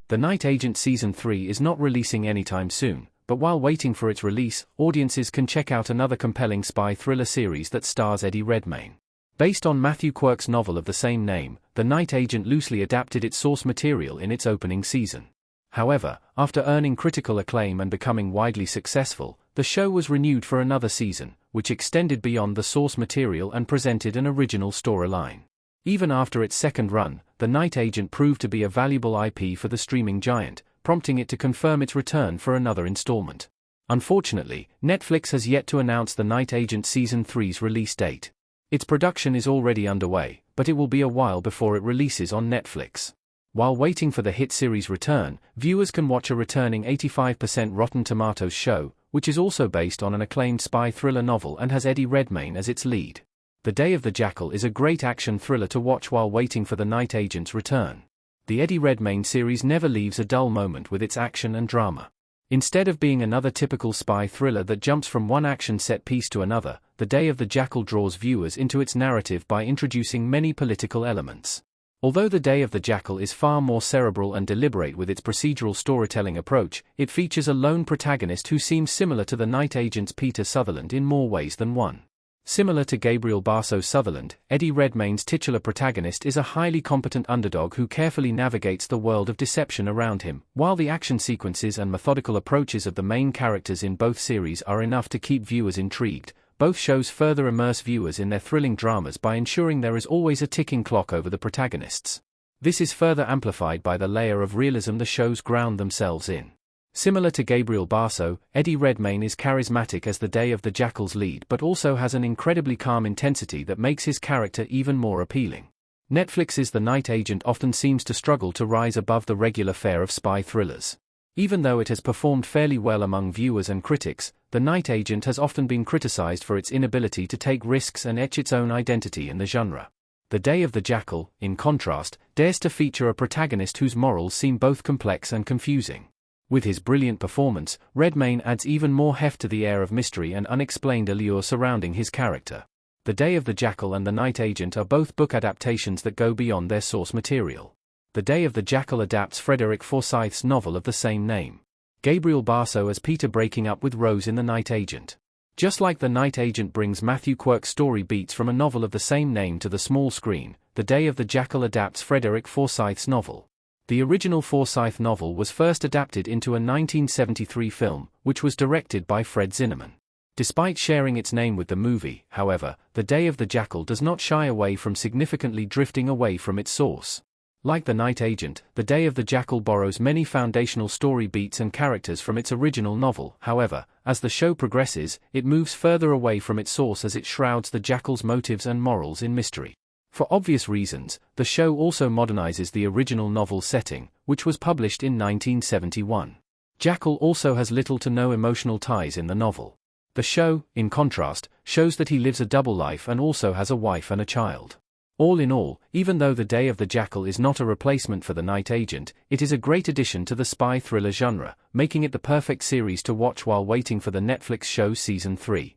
The Night Agent Season 3 is not releasing anytime soon, but while waiting for its release, audiences can check out another compelling spy thriller series that stars Eddie Redmayne. Based on Matthew Quirk's novel of the same name, The Night Agent loosely adapted its source material in its opening season. However, after earning critical acclaim and becoming widely successful, the show was renewed for another season, which extended beyond the source material and presented an original storyline. Even after its second run, The Night Agent proved to be a valuable IP for the streaming giant, prompting it to confirm its return for another installment. Unfortunately, Netflix has yet to announce The Night Agent Season 3's release date. Its production is already underway, but it will be a while before it releases on Netflix. While waiting for the hit series' return, viewers can watch a returning 85% Rotten Tomatoes show, which is also based on an acclaimed spy thriller novel and has Eddie Redmayne as its lead. The Day of the Jackal is a great action thriller to watch while waiting for the Night Agent's return. The Eddie Redmayne series never leaves a dull moment with its action and drama. Instead of being another typical spy thriller that jumps from one action set piece to another, The Day of the Jackal draws viewers into its narrative by introducing many political elements. Although The Day of the Jackal is far more cerebral and deliberate with its procedural storytelling approach, it features a lone protagonist who seems similar to the Night Agent's Peter Sutherland in more ways than one. Similar to Gabriel Barsow Sutherland, Eddie Redmayne's titular protagonist is a highly competent underdog who carefully navigates the world of deception around him, while the action sequences and methodical approaches of the main characters in both series are enough to keep viewers intrigued. Both shows further immerse viewers in their thrilling dramas by ensuring there is always a ticking clock over the protagonists. This is further amplified by the layer of realism the shows ground themselves in. Similar to Gabriel Barsow, Eddie Redmayne is charismatic as the Day of the Jackal's lead but also has an incredibly calm intensity that makes his character even more appealing. Netflix's The Night Agent often seems to struggle to rise above the regular fare of spy thrillers. Even though it has performed fairly well among viewers and critics, The Night Agent has often been criticized for its inability to take risks and etch its own identity in the genre. The Day of the Jackal, in contrast, dares to feature a protagonist whose morals seem both complex and confusing. With his brilliant performance, Redmayne adds even more heft to the air of mystery and unexplained allure surrounding his character. The Day of the Jackal and The Night Agent are both book adaptations that go beyond their source material. The Day of the Jackal adapts Frederick Forsyth's novel of the same name. Gabriel Barsow as Peter breaking up with Rose in The Night Agent. Just like The Night Agent brings Matthew Quirk's story beats from a novel of the same name to the small screen, The Day of the Jackal adapts Frederick Forsyth's novel. The original Forsyth novel was first adapted into a 1973 film, which was directed by Fred Zinnemann. Despite sharing its name with the movie, however, The Day of the Jackal does not shy away from significantly drifting away from its source. Like The Night Agent, The Day of the Jackal borrows many foundational story beats and characters from its original novel. However, as the show progresses, it moves further away from its source as it shrouds the Jackal's motives and morals in mystery. For obvious reasons, the show also modernizes the original novel setting, which was published in 1971. Jackal also has little to no emotional ties in the novel. The show, in contrast, shows that he lives a double life and also has a wife and a child. All in all, even though The Day of the Jackal is not a replacement for The Night Agent, it is a great addition to the spy thriller genre, making it the perfect series to watch while waiting for the Netflix show Season 3.